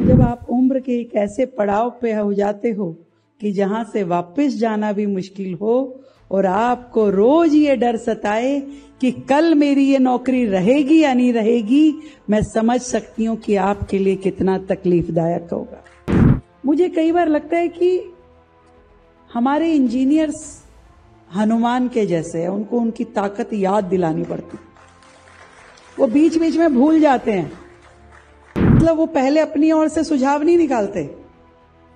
जब आप उम्र के एक ऐसे पड़ाव पे हो जाते हो कि जहां से वापस जाना भी मुश्किल हो और आपको रोज ये डर सताए कि कल मेरी ये नौकरी रहेगी या नहीं रहेगी, मैं समझ सकती हूं कि आपके लिए कितना तकलीफदायक होगा। मुझे कई बार लगता है कि हमारे इंजीनियर्स हनुमान के जैसे हैं, उनको उनकी ताकत याद दिलानी पड़ती। वो बीच बीच में भूल जाते हैं, मतलब वो पहले अपनी ओर से सुझाव नहीं निकालते,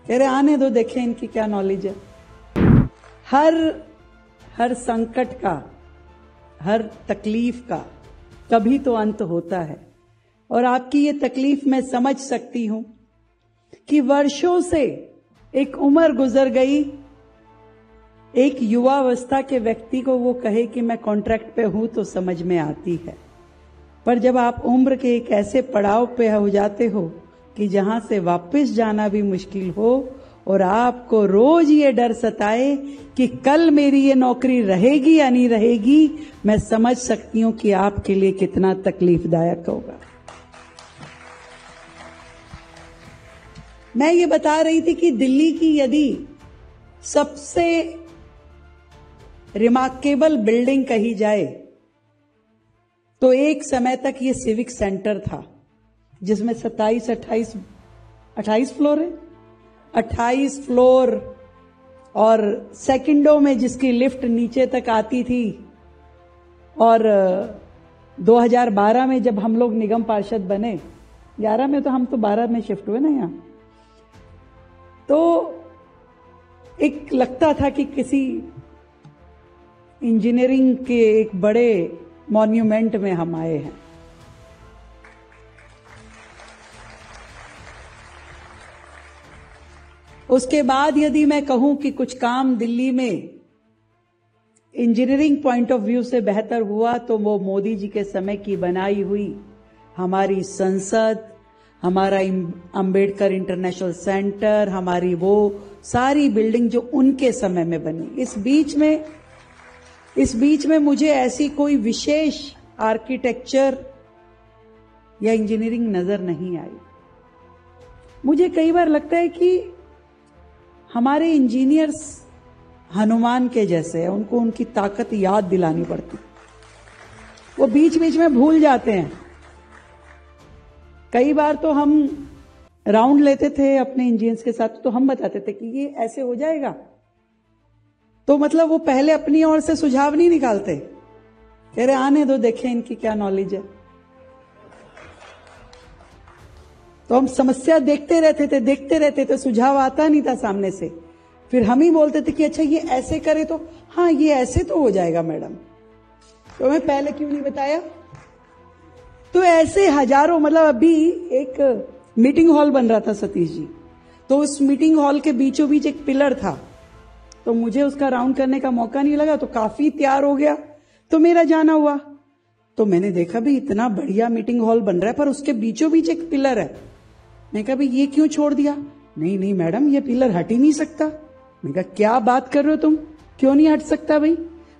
कह रहे आने दो, देखें इनकी क्या नॉलेज है। हर संकट का, हर तकलीफ का कभी तो अंत होता है। और आपकी ये तकलीफ मैं समझ सकती हूं कि वर्षों से एक उम्र गुजर गई, एक युवावस्था के व्यक्ति को वो कहे कि मैं कॉन्ट्रैक्ट पे हूं तो समझ में आती है। पर जब आप उम्र के एक ऐसे पड़ाव पे हो जाते हो कि जहां से वापस जाना भी मुश्किल हो और आपको रोज ये डर सताए कि कल मेरी ये नौकरी रहेगी या नहीं रहेगी, मैं समझ सकती हूं कि आपके लिए कितना तकलीफदायक होगा। मैं ये बता रही थी कि दिल्ली की यदि सबसे रिमार्केबल बिल्डिंग कही जाए तो एक समय तक ये सिविक सेंटर था, जिसमें 28 फ्लोर है, 28 फ्लोर, और सेकंडों में जिसकी लिफ्ट नीचे तक आती थी। और 2012 में जब हम लोग निगम पार्षद बने, 11 में तो हम तो 12 में शिफ्ट हुए ना यहाँ, तो एक लगता था कि किसी इंजीनियरिंग के एक बड़े मॉन्यूमेंट में हम आए हैं। उसके बाद यदि मैं कहूं कि कुछ काम दिल्ली में इंजीनियरिंग पॉइंट ऑफ व्यू से बेहतर हुआ, तो वो मोदी जी के समय की बनाई हुई हमारी संसद, हमारा अंबेडकर इंटरनेशनल सेंटर, हमारी वो सारी बिल्डिंग जो उनके समय में बनी। इस बीच में मुझे ऐसी कोई विशेष आर्किटेक्चर या इंजीनियरिंग नजर नहीं आई। मुझे कई बार लगता है कि हमारे इंजीनियर्स हनुमान के जैसे हैं, उनको उनकी ताकत याद दिलानी पड़ती। वो बीच बीच में भूल जाते हैं। कई बार तो हम राउंड लेते थे अपने इंजीनियर्स के साथ, तो हम बताते थे कि ये ऐसे हो जाएगा, तो मतलब वो पहले अपनी ओर से सुझाव नहीं निकालते, कह रहे आने दो, देखें इनकी क्या नॉलेज है। तो हम समस्या देखते रहते थे, सुझाव आता नहीं था सामने से। फिर हम ही बोलते थे कि अच्छा ये ऐसे करे तो, हाँ ये ऐसे तो हो जाएगा मैडम, तो हमें पहले क्यों नहीं बताया। तो ऐसे हजारों, मतलब अभी एक मीटिंग हॉल बन रहा था सतीश जी, तो उस मीटिंग हॉल के बीचों बीच एक पिलर था, तो मुझे उसका राउंड करने का मौका नहीं लगा, तो काफी तैयार हो गया, तो मेरा जाना हुआ। तो मैंने देखा भी इतना बढ़िया मीटिंग हॉल बन रहा है, पर उसके बीचों बीच एक पिलर है। मैं कहा भाई ये क्यों छोड़ दिया? नहीं मैडम, ये पिलर हट ही नहीं सकता। मैं कहा क्या बात कर रहे हो तुम, क्यों नहीं हट सकता भाई?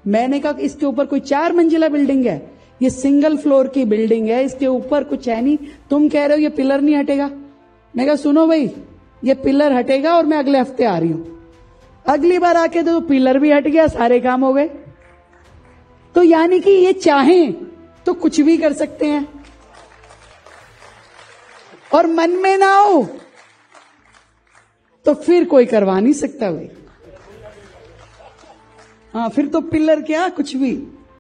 मैंने कहा इसके ऊपर कोई 4 मंजिला बिल्डिंग है, ये सिंगल फ्लोर की बिल्डिंग है, इसके ऊपर कुछ है नहीं, तुम कह रहे हो ये पिलर नहीं हटेगा। मैं कहा सुनो भाई, ये पिलर हटेगा और मैं अगले हफ्ते आ रही हूं। अगली बार आके तो पिलर भी हट गया, सारे काम हो गए। तो यानी कि ये चाहें तो कुछ भी कर सकते हैं, और मन में ना हो तो फिर कोई करवा नहीं सकता भाई। हाँ, फिर तो पिलर क्या कुछ भी।